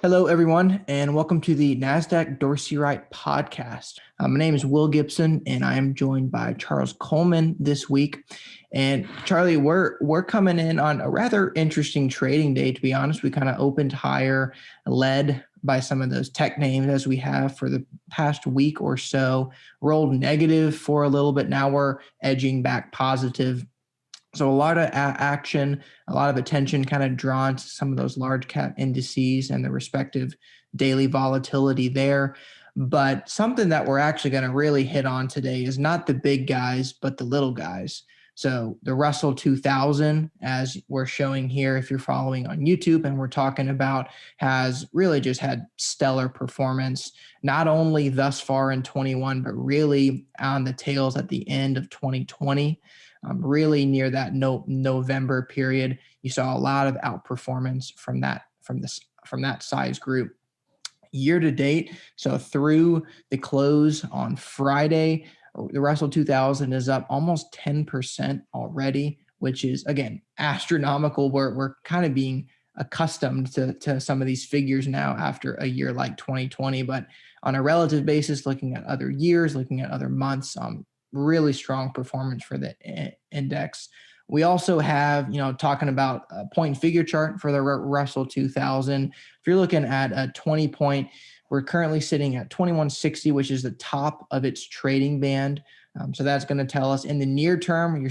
Hello, everyone, and welcome to the Nasdaq Dorsey Wright podcast. My name is Will Gibson, and I am joined by Charles Coleman this week. And Charlie, we're coming in on a rather interesting trading day. To be honest, we kind of opened higher, led by some of those tech names as we have for the past week or so. Rolled negative for a little bit. Now we're edging back positive. So a lot of action, a lot of attention kind of drawn to some of those large cap indices and the respective daily volatility there. But something that we're actually going to really hit on today is not the big guys, but the little guys. So the Russell 2000, as we're showing here, if you're following on YouTube and we're talking about, has really just had stellar performance, not only thus far in 21, but really on the tails at the end of 2020. Really near that November period, you saw a lot of outperformance from that size group. Year to date, so through the close on Friday, the Russell 2000 is up almost 10% already, which is, again, astronomical. We're kind of being accustomed to some of these figures now after a year like 2020, but on a relative basis, looking at other years, looking at other months, really strong performance for the index. We also have, talking about a point figure chart for the Russell 2000. If you're looking at a 20 point, we're currently sitting at 2160, which is the top of its trading band. So that's going to tell us in the near term,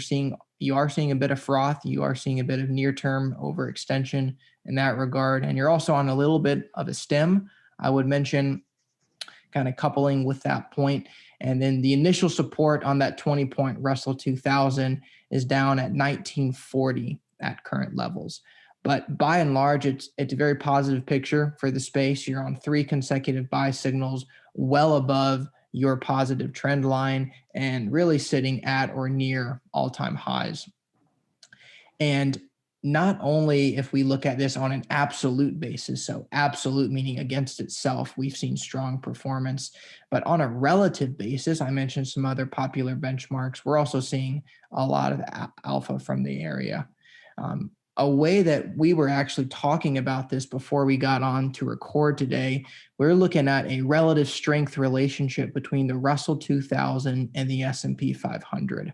you are seeing a bit of froth. You are seeing a bit of near term overextension in that regard. And you're also on a little bit of a stem, I would mention, kind of coupling with that point. And then the initial support on that 20 point Russell 2000 is down at 1940 at current levels. But by and large, it's a very positive picture for the space. You're on 3 consecutive buy signals, well above your positive trend line, and really sitting at or near all-time highs. And not only if we look at this on an absolute basis, so absolute meaning against itself, we've seen strong performance, but on a relative basis, I mentioned some other popular benchmarks, we're also seeing a lot of alpha from the area. A way that we were actually talking about this before we got on to record today, we're looking at a relative strength relationship between the Russell 2000 and the S&P 500.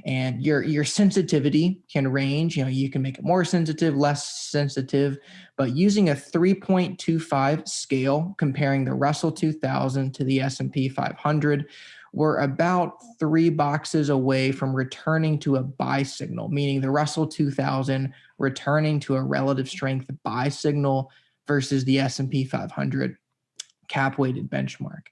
And your sensitivity can range, you can make it more sensitive, less sensitive, but using a 3.25 scale comparing the Russell 2000 to the S&P 500, we're about 3 boxes away from returning to a buy signal, meaning the Russell 2000 returning to a relative strength buy signal versus the S&P 500 cap weighted benchmark.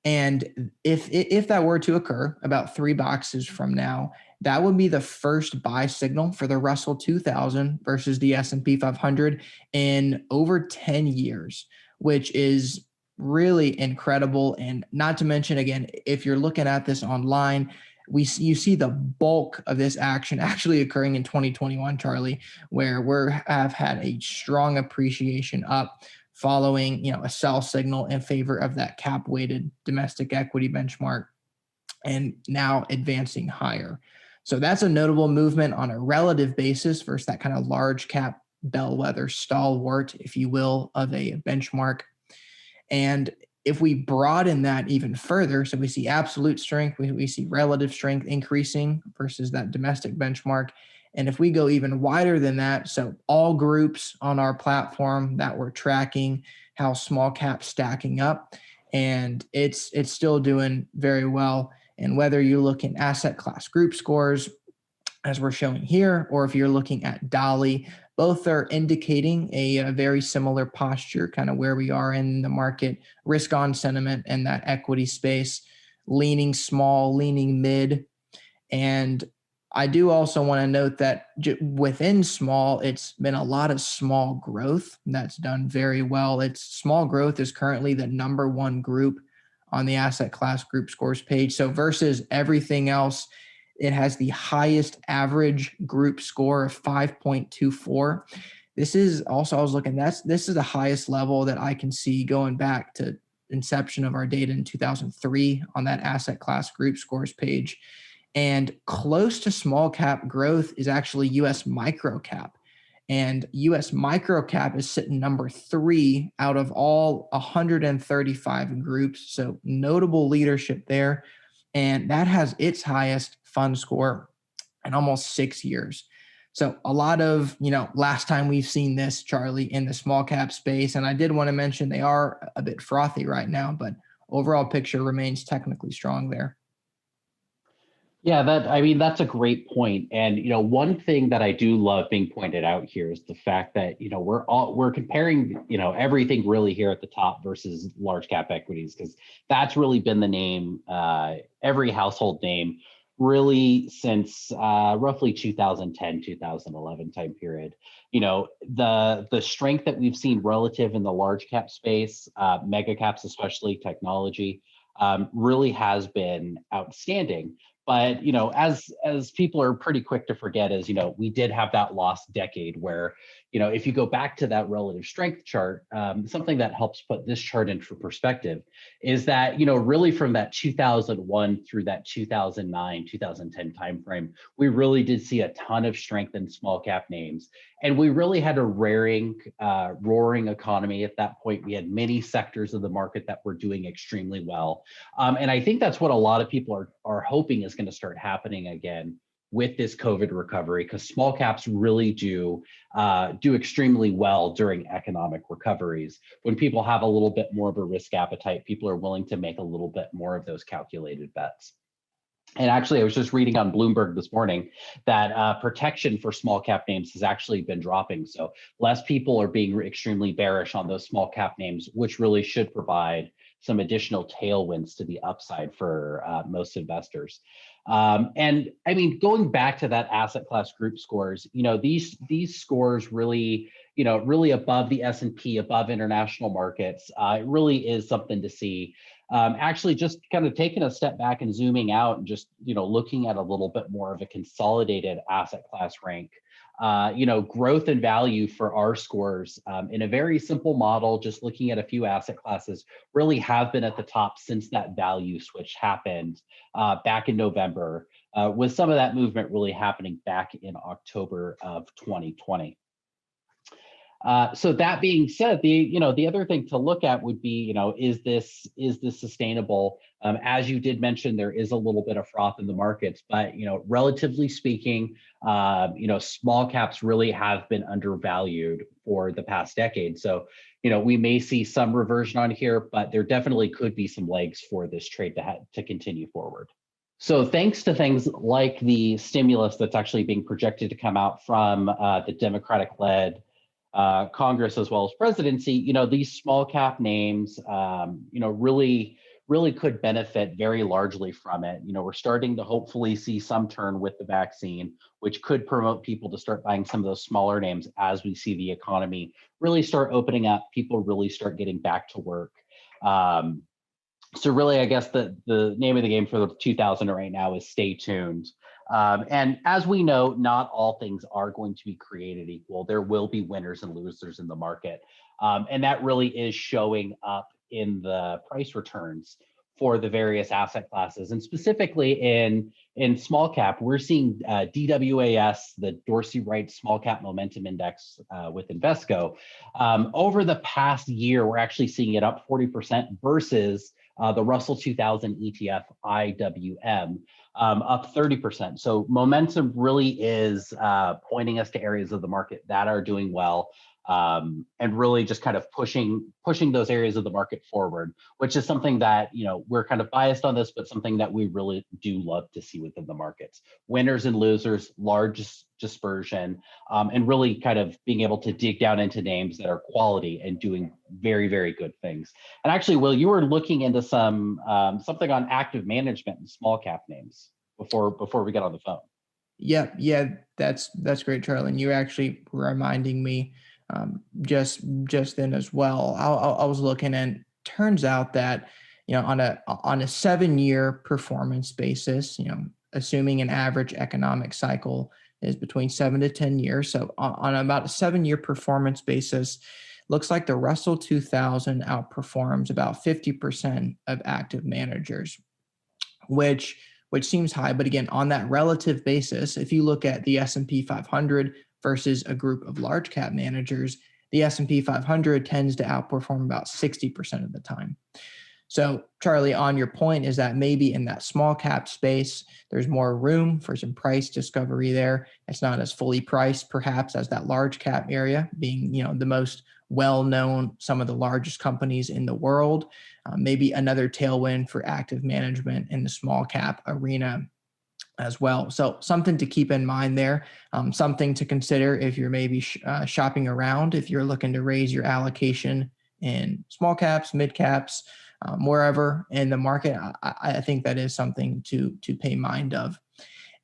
And if that were to occur about 3 boxes from now, that would be the first buy signal for the Russell 2000 versus the S&P 500 in over 10 years, which is really incredible. And not to mention, again, if you're looking at this online, you see the bulk of this action actually occurring in 2021, Charlie, where we have had a strong appreciation up following, a sell signal in favor of that cap weighted domestic equity benchmark, and now advancing higher. So that's a notable movement on a relative basis versus that kind of large cap bellwether stalwart, if you will, of a benchmark. And if we broaden that even further, so we see absolute strength, we see relative strength increasing versus that domestic benchmark. And if we go even wider than that, so all groups on our platform that we're tracking, how small cap stacking up, and it's still doing very well. And whether you look in asset class group scores, as we're showing here, or if you're looking at Dolly, both are indicating a very similar posture, kind of where we are in the market, risk on sentiment and that equity space, leaning small, leaning mid. And I do also want to note that within small, it's been a lot of small growth that's done very well. It's small growth is currently the number 1 group on the asset class group scores page. So versus everything else, it has the highest average group score of 5.24. This is also, I was looking, this is the highest level that I can see going back to inception of our data in 2003 on that asset class group scores page. And close to small cap growth is actually US micro cap. And US microcap is sitting number 3 out of all 135 groups. So notable leadership there. And that has its highest fund score in almost 6 years. So a lot of, last time we've seen this, Charlie, in the small cap space, and I did want to mention they are a bit frothy right now, but overall picture remains technically strong there. Yeah, that's a great point. And, one thing that I do love being pointed out here is the fact that, we're comparing, everything really here at the top versus large cap equities, because that's really been the name, every household name really since roughly 2010, 2011 time period. The strength that we've seen relative in the large cap space, mega caps, especially technology, really has been outstanding. But as people are pretty quick to forget, is we did have that lost decade where if you go back to that relative strength chart, something that helps put this chart into perspective is that really from that 2001 through that 2009 2010 timeframe, we really did see a ton of strength in small cap names, and we really had a roaring economy at that point. We had many sectors of the market that were doing extremely well, and I think that's what a lot of people are hoping is going to start happening again with this COVID recovery, because small caps really do extremely well during economic recoveries. When people have a little bit more of a risk appetite, people are willing to make a little bit more of those calculated bets. And actually, I was just reading on Bloomberg this morning that protection for small cap names has actually been dropping. So less people are being extremely bearish on those small cap names, which really should provide some additional tailwinds to the upside for most investors. And I mean, going back to that asset class group scores, these scores really, really above the S&P, above international markets, it really is something to see. Actually, just kind of taking a step back and zooming out and just, looking at a little bit more of a consolidated asset class rank, growth and value for our scores in a very simple model, just looking at a few asset classes, really have been at the top since that value switch happened back in November, with some of that movement really happening back in October of 2020. So that being said, the other thing to look at would be, is this sustainable? As you did mention, there is a little bit of froth in the markets, but relatively speaking, small caps really have been undervalued for the past decade. So we may see some reversion on here, but there definitely could be some legs for this trade to continue forward. So thanks to things like the stimulus that's actually being projected to come out from the Democratic-led Congress as well as presidency, these small cap names, really could benefit very largely from it. We're starting to hopefully see some turn with the vaccine, which could promote people to start buying some of those smaller names as we see the economy really start opening up, people really start getting back to work. So really, I guess the name of the game for the 2000 right now is stay tuned. And as we know, not all things are going to be created equal. There will be winners and losers in the market. And that really is showing up in the price returns for the various asset classes. And specifically in small cap, we're seeing DWAS, the Dorsey Wright Small Cap Momentum Index with Invesco. Over the past year, we're actually seeing it up 40% versus the Russell 2000 ETF IWM, up 30%. So momentum really is pointing us to areas of the market that are doing well, and really just kind of pushing those areas of the market forward, which is something that, we're kind of biased on this, but something that we really do love to see within the markets. Winners and losers, large dispersion, and really kind of being able to dig down into names that are quality and doing very, very good things. And actually, Will, you were looking into something on active management and small cap names before we got on the phone. Yeah, that's great, Charlie. And you actually reminding me just then as well. I was looking, and turns out that on a 7-year performance basis, assuming an average economic cycle is between 7 to 10 years, so on about a 7-year performance basis, looks like the Russell 2000 outperforms about 50% of active managers, which seems high. But again, on that relative basis, if you look at the S&P 500 versus a group of large cap managers, the S&P 500 tends to outperform about 60% of the time. So, Charlie, on your point is that maybe in that small cap space, there's more room for some price discovery there. It's not as fully priced, perhaps, as that large cap area, being the most well-known, some of the largest companies in the world. Maybe another tailwind for active management in the small cap arena as well. So something to keep in mind there, something to consider if you're maybe shopping around, if you're looking to raise your allocation in small caps, mid caps, wherever in the market. I think that is something to pay mind of.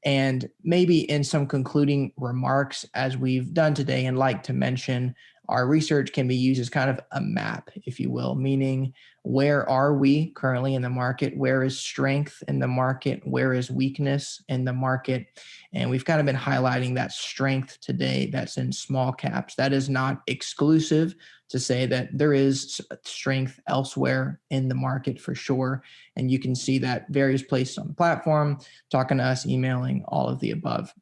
And maybe in some concluding remarks, as we've done today, and like to mention, our research can be used as kind of a map, if you will, meaning where are we currently in the market? Where is strength in the market? Where is weakness in the market? And we've kind of been highlighting that strength today that's in small caps. That is not exclusive to say that there is strength elsewhere in the market for sure. And you can see that various places on the platform, talking to us, emailing, all of the above.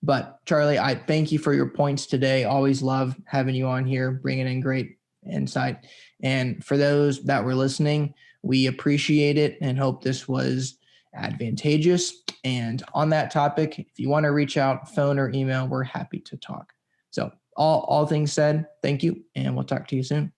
But Charlie, I thank you for your points today. Always love having you on here, bringing in great insight. And for those that were listening, we appreciate it and hope this was advantageous. And on that topic, if you want to reach out, phone or email, we're happy to talk. So all things said, thank you, and we'll talk to you soon.